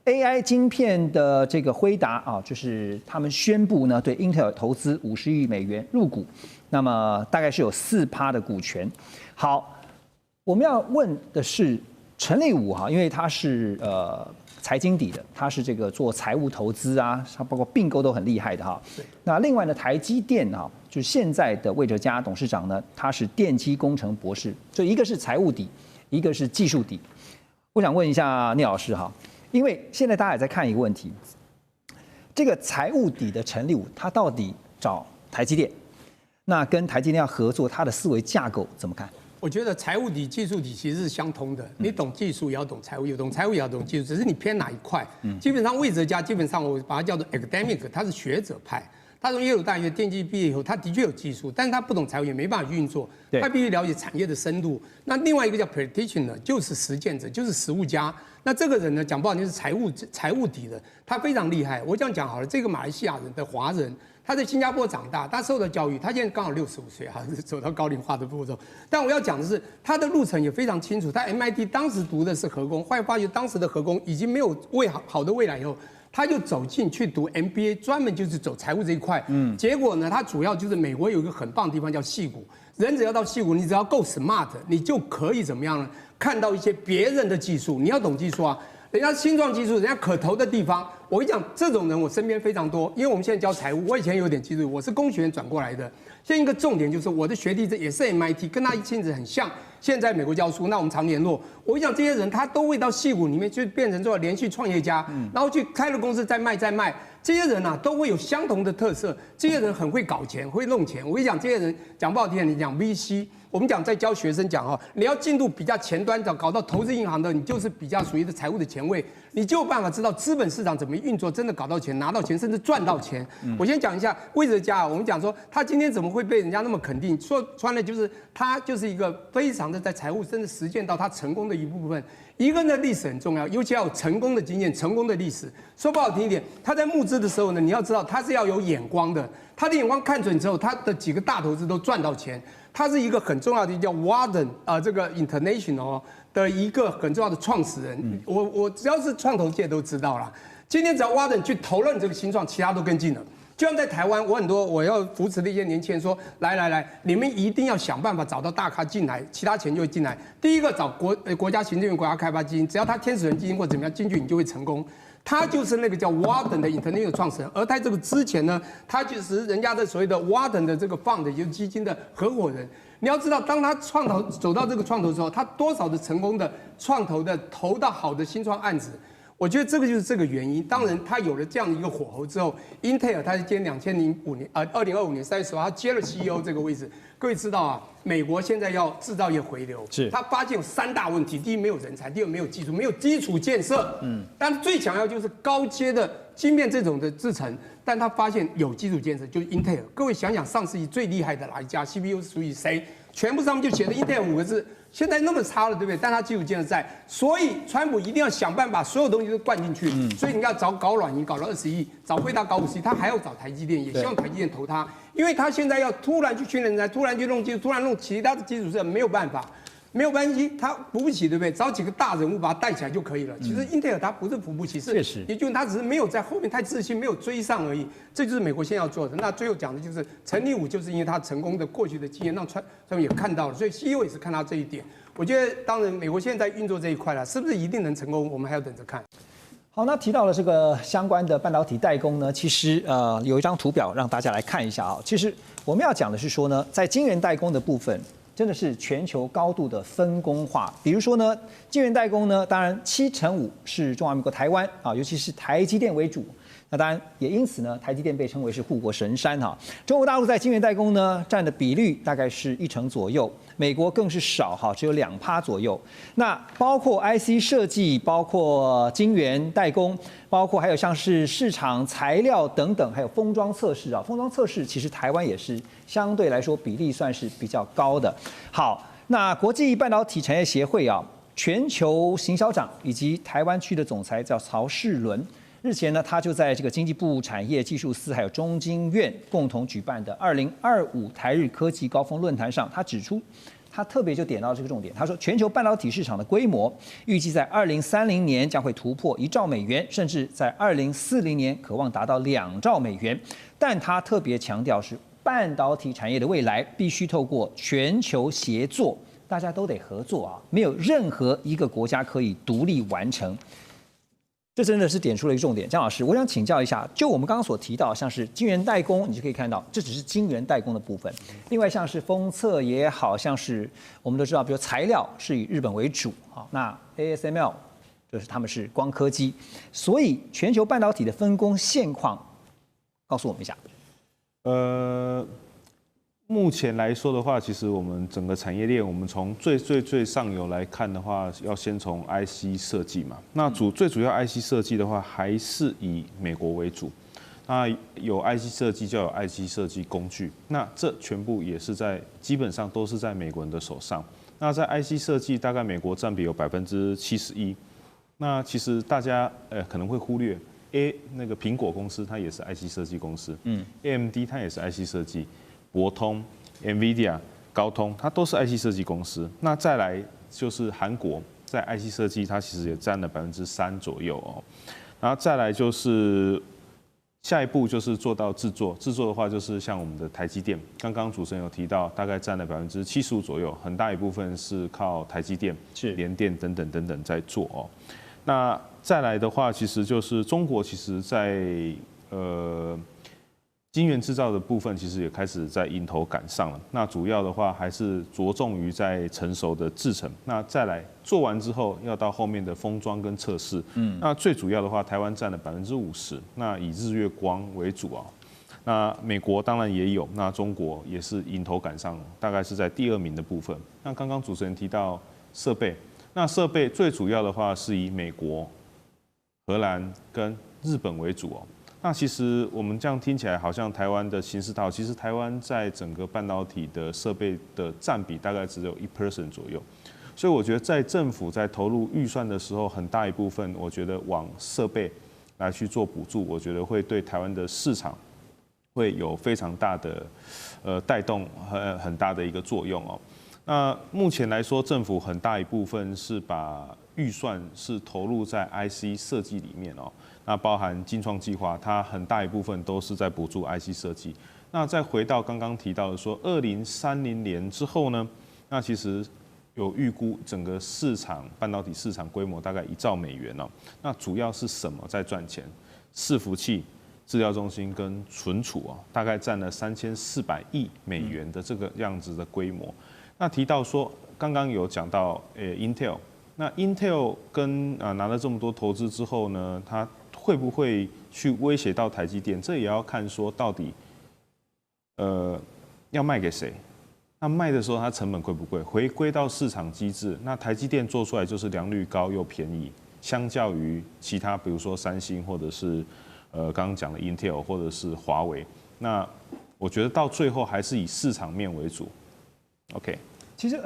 AI 晶片的这个辉达啊，就是他们宣布呢对 Intel 投资50亿美元入股，那么大概是有4%的股权。好，我们要问的是陈立武哈，因为他是财经底的，他是这个做财务投资啊，他包括并购都很厉害的哈。那另外呢，台积电啊，就是现在的魏哲家董事长呢，他是电机工程博士，就一个是财务底，一个是技术底。我想问一下聂老师哈。因为现在大家也在看一个问题，这个财务底的陈立武，他到底找台积电，那跟台积电要合作，他的思维架构怎么看？我觉得财务底、技术底其实是相通的，你懂技术也要懂财务，懂财务也要懂技术，只是你偏哪一块。基本上魏哲家，基本上我把它叫做 academic， 他是学者派。他从耶鲁大学电机毕业以后，他的确有技术，但是他不懂财务，也没办法运作。他必须了解产业的深度。那另外一个叫 practitioner， 就是实践者，就是实务家。那这个人呢，讲不好听是财务底的，他非常厉害。我这样讲好了，这个马来西亚人的华人，他在新加坡长大，他受的教育，他现在刚好65岁，还是走到高龄化的步骤。但我要讲的是，他的路程也非常清楚。他 MIT 当时读的是核工，后来发觉当时的核工已经没有好的未来以后。他就走进去读 MBA， 专门就是走财务这一块。结果呢，他主要就是美国有一个很棒的地方叫矽谷，人只要到矽谷，你只要够 smart， 你就可以怎么样呢？看到一些别人的技术，你要懂技术啊，人家新创技术，人家可投的地方。我跟你讲，这种人我身边非常多，因为我们现在教财务，我以前有点技术，我是工学院转过来的。现在一个重点就是我的学弟这也是 MIT， 跟他性质很像。现在美国教书，那我们常联络。我想这些人他都会到矽谷里面去变成做连续创业家，然后去开了公司再卖。这些人啊都会有相同的特色，这些人很会搞钱，会弄钱。我跟你讲，这些人讲不好听，你讲 VC。我们讲在教学生讲你要进入比较前端搞到投资银行的，你就是比较属于的财务的前卫，你就有办法知道资本市场怎么运作，真的搞到钱、拿到钱，甚至赚到钱。我先讲一下魏哲家，我们讲说他今天怎么会被人家那么肯定？说穿了就是他就是一个非常的在财务真的实践到他成功的一部分。一个人的历史很重要，尤其要有成功的经验、成功的历史。说不好听一点，他在募资的时候呢，你要知道他是要有眼光的，他的眼光看准之后，他的几个大投资都赚到钱。他是一个很重要的叫 Warden 这个 International 的一个很重要的创始人。我只要是创投界都知道了。今天只要 Warden 去投了你这个新创，其他都跟进了。就像在台湾，我要扶持的一些年轻人说，来，你们一定要想办法找到大咖进来，其他钱就会进来。第一个找国家行政院国家开发基金，只要他天使轮基金或怎么样进去，你就会成功。他就是那个叫 Warden 的 International 创始人，而在这个之前呢，他就是人家的所谓的 Warden 的这个 fund 就是基金的合伙人。你要知道，当他走到这个创投之后，他多少的成功的创投的投到好的新创案子，我觉得这个就是这个原因。当然，他有了这样的一个火候之后 ，Intel 他是今年2025年3月10号，他接了 CEO 这个位置。各位知道啊，美国现在要制造业回流，他发现有3大问题：第一，没有人才；第二，没有技术，没有基础建设。但是最强要就是高阶的晶片这种的制程。但他发现有基础建设，就是 Intel。各位想想，上世纪最厉害的哪一家 CPU 是属于谁？全部上面就写着 Intel 5个字。现在那么差了，对不对？但他基础建设在，所以川普一定要想办法把所有东西都灌进去。所以你要搞软银，搞了20亿，找辉达搞50亿，他还要找台积电，也希望台积电投他，因为他现在要突然去训练人才，突然去弄技术，突然弄其他的基础设施，没有办法。没有关系，他扶不起，对不对？找几个大人物把他带起来就可以了。其实英特尔他不是扶不起，是也就是他只是没有在后面太自信，没有追上而已。这就是美国现在要做的。那最后讲的就是陈立武，就是因为他成功的过去的经验，让川普也看到了，所以 CEO 也是看到这一点。我觉得，当然美国现在在运作这一块了，是不是一定能成功，我们还要等着看。好，那提到了这个相关的半导体代工呢，其实有一张图表让大家来看一下啊。其实我们要讲的是说呢，在晶圆代工的部分。真的是全球高度的分工化。比如说呢，晶圆代工呢，当然7成5是中华民国台湾啊，尤其是台积电为主。那当然也因此呢，台积电被称为是护国神山哈。中国大陆在晶圆代工呢占的比率大概是1成左右，美国更是少哈，只有2%左右。那包括 IC 设计，包括晶圆代工，包括还有像是市场材料等等，还有封装测试啊。封装测试其实台湾也是相对来说比例算是比较高的。好，那国际半导体产业协会啊，全球行销长以及台湾区的总裁叫曹世伦。日前呢，他就在这个经济部产业技术司还有中经院共同举办的2025台日科技高峰论坛上，他指出，他特别就点到这个重点，他说全球半导体市场的规模预计在2030年将会突破1兆美元，甚至在2040年渴望达到2兆美元。但他特别强调是半导体产业的未来必须透过全球协作，大家都得合作啊，没有任何一个国家可以独立完成。这真的是点出了一个重点，江老师，我想请教一下，就我们刚刚所提到，像是晶圆代工，你就可以看到，这只是晶圆代工的部分。另外，像是封测也好，像是我们都知道，比如材料是以日本为主，好，那 ASML 就是他们是光刻机，所以全球半导体的分工现况，告诉我们一下。目前来说的话，其实我们整个产业链，我们从最上游来看的话，要先从 IC 设计嘛。那最主要 IC 设计的话，还是以美国为主。那有 IC 设计就有 IC 设计工具，那这全部也是基本上都是在美国人的手上。那在 IC 设计，大概美国占比有71%。那其实大家可能会忽略那个苹果公司它也是 IC 设计公司，AMD 它也是 IC 设计。博通、NVIDIA、高通，它都是 IC 设计公司。那再来就是韩国，在 IC 设计，它其实也占了3%左右哦。然后再来就是下一步就是做到制作，制作的话就是像我们的台积电，刚刚主持人有提到，大概占了75%左右，很大一部分是靠台积电、联电等等在做哦。那再来的话，其实就是中国，其实在晶圆制造的部分其实也开始在迎头赶上了。那主要的话还是着重于在成熟的制程，那再来做完之后要到后面的封装跟测试。那最主要的话，台湾占了50%，那以日月光为主啊。那美国当然也有，那中国也是迎头赶上，大概是在第2名的部分。那刚刚主持人提到设备，那设备最主要的话是以美国、荷兰跟日本为主哦。那其实我们这样听起来好像台湾的形势大好，其实台湾在整个半导体的设备的占比大概只有1% 左右。所以我觉得在政府在投入预算的时候，很大一部分我觉得往设备来去做补助，我觉得会对台湾的市场会有非常大的带动很大的一个作用哦。那目前来说，政府很大一部分是把预算是投入在 IC 设计里面哦。那包含精创计划，它很大一部分都是在补助 IC 设计。那再回到刚刚提到的说，2030年之后呢，那其实有预估整个市场半导体市场规模大概1兆美元哦。那主要是什么在赚钱？伺服器、资料中心跟存储哦，大概占了3400亿美元的这个样子的规模。那提到说，刚刚有讲到Intel， 那 Intel 跟拿了这么多投资之后呢，它会不会去威胁到台积电？这也要看说到底要卖给谁。那卖的时候它成本贵不贵？回归到市场机制，那台积电做出来就是良率高又便宜，相较于其他比如说三星或者是刚刚讲的 Intel 或者是华为，那我觉得到最后还是以市场面为主。OK， 其实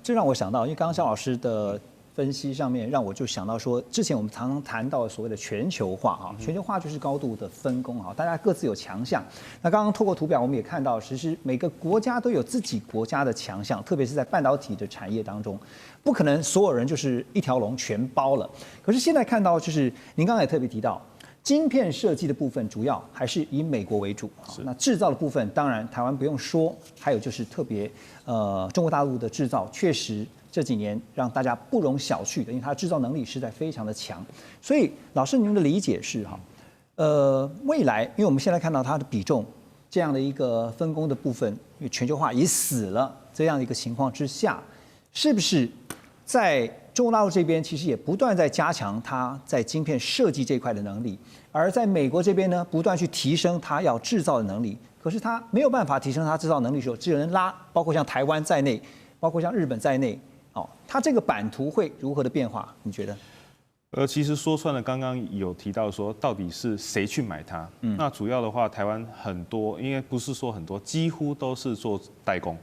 这让我想到，因为刚刚肖老师的分析上面让我就想到说，之前我们常常谈到所谓的全球化啊，全球化就是高度的分工啊，大家各自有强项。那刚刚透过图表我们也看到，其实每个国家都有自己国家的强项，特别是在半导体的产业当中，不可能所有人就是一条龙全包了。可是现在看到，就是您刚才也特别提到，晶片设计的部分主要还是以美国为主，那制造的部分当然台湾不用说，还有就是特别中国大陆的制造确实这几年让大家不容小觑的，因为它的制造能力实在非常的强。所以老师您的理解是哈，未来因为我们现在看到它的比重这样的一个分工的部分，因为全球化已死了这样的一个情况之下，是不是在中国大陆这边其实也不断在加强它在晶片设计这一块的能力，而在美国这边呢，不断去提升它要制造的能力。可是它没有办法提升它制造能力的时候，只有人拉，包括像台湾在内，包括像日本在内，哦，它这个版图会如何的变化？你觉得？其实说穿了，刚刚有提到说，到底是谁去买它？那主要的话，台湾很多，应该不是说很多，几乎都是做代工。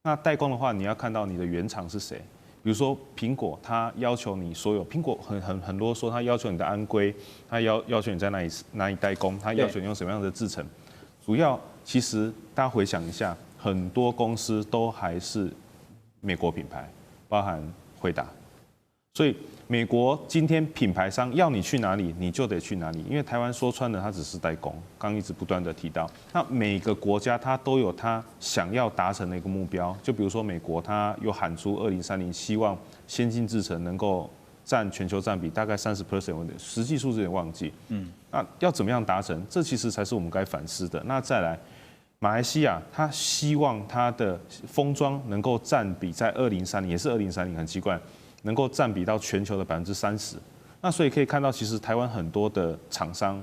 那代工的话，你要看到你的原厂是谁。比如说苹果，它要求你所有苹果很多说，它要求你的安规，它要求你在哪里代工，它要求你用什么样的制程。主要其实大家回想一下，很多公司都还是美国品牌，包含辉达。所以美国今天品牌商要你去哪里，你就得去哪里，因为台湾说穿了，它只是代工。刚一直不断的提到，那每个国家它都有它想要达成的一个目标。就比如说美国，它有喊出2030，希望先进制程能够占全球占比大概30%，实际数字有点忘记。那要怎么样达成？这其实才是我们该反思的。那再来，马来西亚它希望它的封装能够占比在2030，也是2030，很奇怪。能够占比到全球的30%，那所以可以看到，其实台湾很多的厂商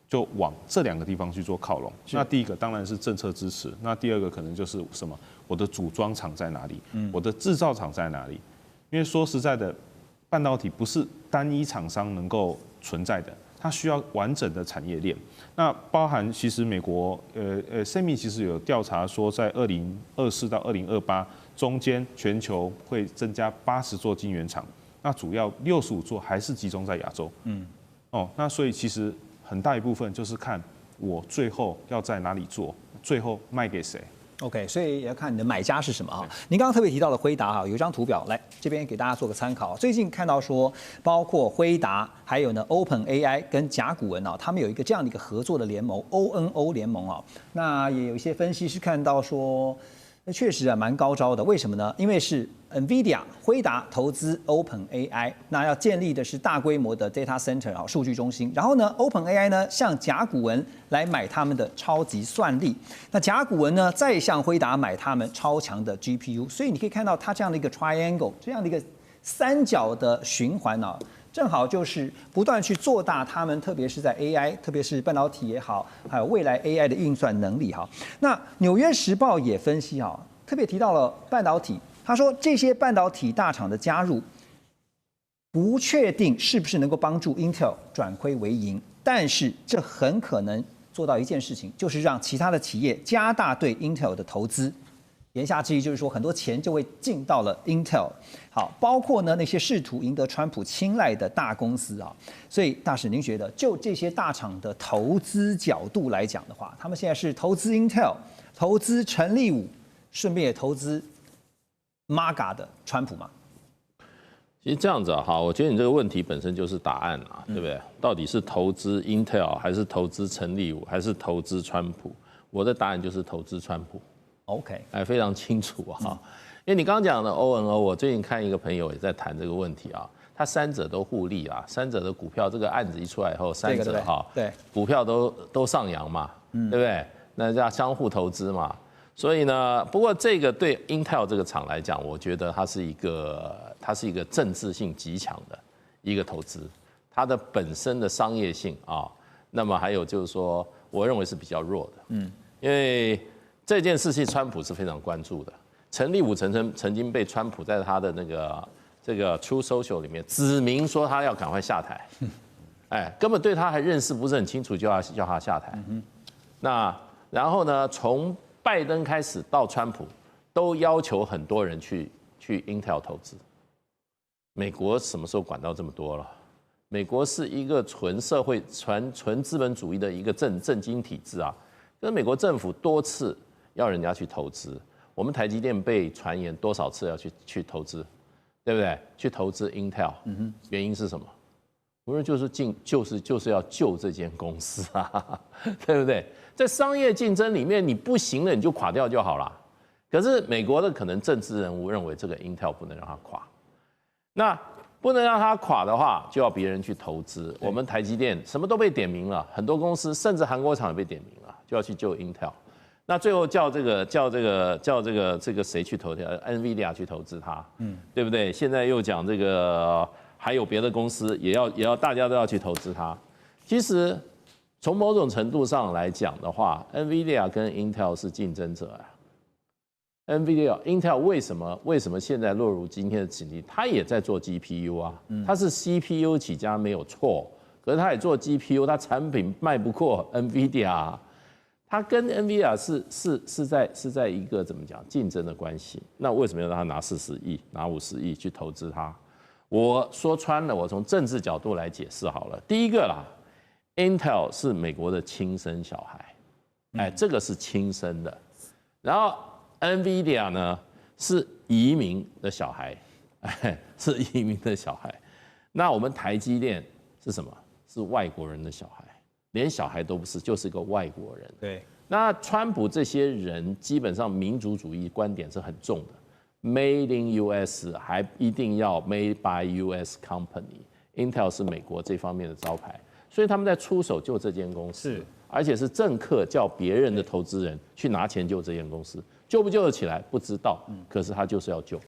就往这2个地方去做靠拢。那第一个当然是政策支持，那第二个可能就是什么？我的组装厂在哪里？我的制造厂在哪里？因为说实在的，半导体不是单一厂商能够存在的，它需要完整的产业链。那包含其实美国SEMI 其实有调查说，在2024到2028。中间全球会增加80座晶圆厂，那主要65座还是集中在亚洲。那所以其实很大一部分就是看我最后要在哪里做，最后卖给谁。OK， 所以也要看你的买家是什么啊。您刚刚特别提到的辉达哈，有一张图表，来这边给大家做个参考。最近看到说，包括辉达，还有呢 OpenAI 跟甲骨文啊，他们有一个这样的一个合作的联盟 ONO 联盟啊。那也有一些分析是看到说，那确实啊，蛮高招的。为什么呢？因为是 NVIDIA 辉达投资 OpenAI， 那要建立的是大规模的 data center 啊，数据中心。然后呢 ，OpenAI 呢向甲骨文来买他们的超级算力，那甲骨文呢再向辉达买他们超强的 GPU。所以你可以看到它这样的一个 triangle， 这样的一个三角的循环啊。正好就是不断去做大他们，特别是在 AI， 特别是半导体也好，还有未来 AI 的运算能力哈。那《纽约时报》也分析哈，特别提到了半导体，他说这些半导体大厂的加入，不确定是不是能够帮助 Intel 转亏为盈，但是这很可能做到一件事情，就是让其他的企业加大对 Intel 的投资。言下之意就是说，很多钱就会进到了 Intel， 好，包括呢那些试图赢得川普青睐的大公司啊。所以大使，您觉得就这些大厂的投资角度来讲的话，他们现在是投资 Intel， 投资陈立武，顺便也投资 MAGA 的川普吗？其实这样子啊，哈，我觉得你这个问题本身就是答案啊，对不对？到底是投资 Intel 还是投资陈立武，还是投资川普？我的答案就是投资川普。OK， 非常清楚啊，因为你刚刚讲的 O&O， 我最近看一个朋友也在谈这个问题啊，他三者都互利啊，三者的股票这个案子一出来以后，三者哈，对，股票都上扬嘛，对不对？那叫相互投资嘛，所以呢，不过这个对 Intel 这个厂来讲，我觉得它是一个政治性极强的一个投资，它的本身的商业性啊，那么还有就是说，我认为是比较弱的，因为这件事情，川普是非常关注的。陈立武曾经被川普在他的这个 True Social 里面指明说他要赶快下台，根本对他还认识不是很清楚，就要叫他下台。那然后呢，从拜登开始到川普，都要求很多人去 Intel 投资。美国什么时候管到这么多了？美国是一个纯社会、纯资本主义的一个政经体制啊，跟美国政府多次要人家去投资，我们台积电被传言多少次要去投资，对不对？去投资 Intel，原因是什么？我说就是要救这间公司啊，对不对？在商业竞争里面，你不行了你就垮掉就好了。可是美国的可能政治人物认为这个 Intel 不能让它垮，那不能让它垮的话，就要别人去投资。我们台积电什么都被点名了，很多公司甚至韩国厂也被点名了，就要去救 Intel。那最后叫这个谁去投资 ？NVIDIA 去投资它，对不对？现在又讲这个还有别的公司也要大家都要去投资它。其实从某种程度上来讲的话 ，NVIDIA 跟 Intel 是竞争者啊。Intel 为什么现在落入今天的境地？它也在做 GPU 啊，它是 CPU 起家没有错，可是它也做 GPU， 它产品卖不过 NVIDIA 啊。它跟 NVIDIA 是在一个怎么讲竞争的关系？那为什么要让他拿40亿、拿50亿去投资它？我说穿了，我从政治角度来解释好了。第一个啦 ，Intel 是美国的亲生小孩，这个是亲生的。然后 NVIDIA 呢是移民的小孩，是移民的小孩。那我们台积电是什么？是外国人的小孩。连小孩都不是，就是个外国人。对，那川普这些人基本上民族主义观点是很重的 ，Made in US 还一定要 Made by US Company。Intel 是美国这方面的招牌，所以他们在出手救这间公司，而且是政客叫别人的投资人去拿钱救这间公司，救不救得起来不知道，可是他就是要救。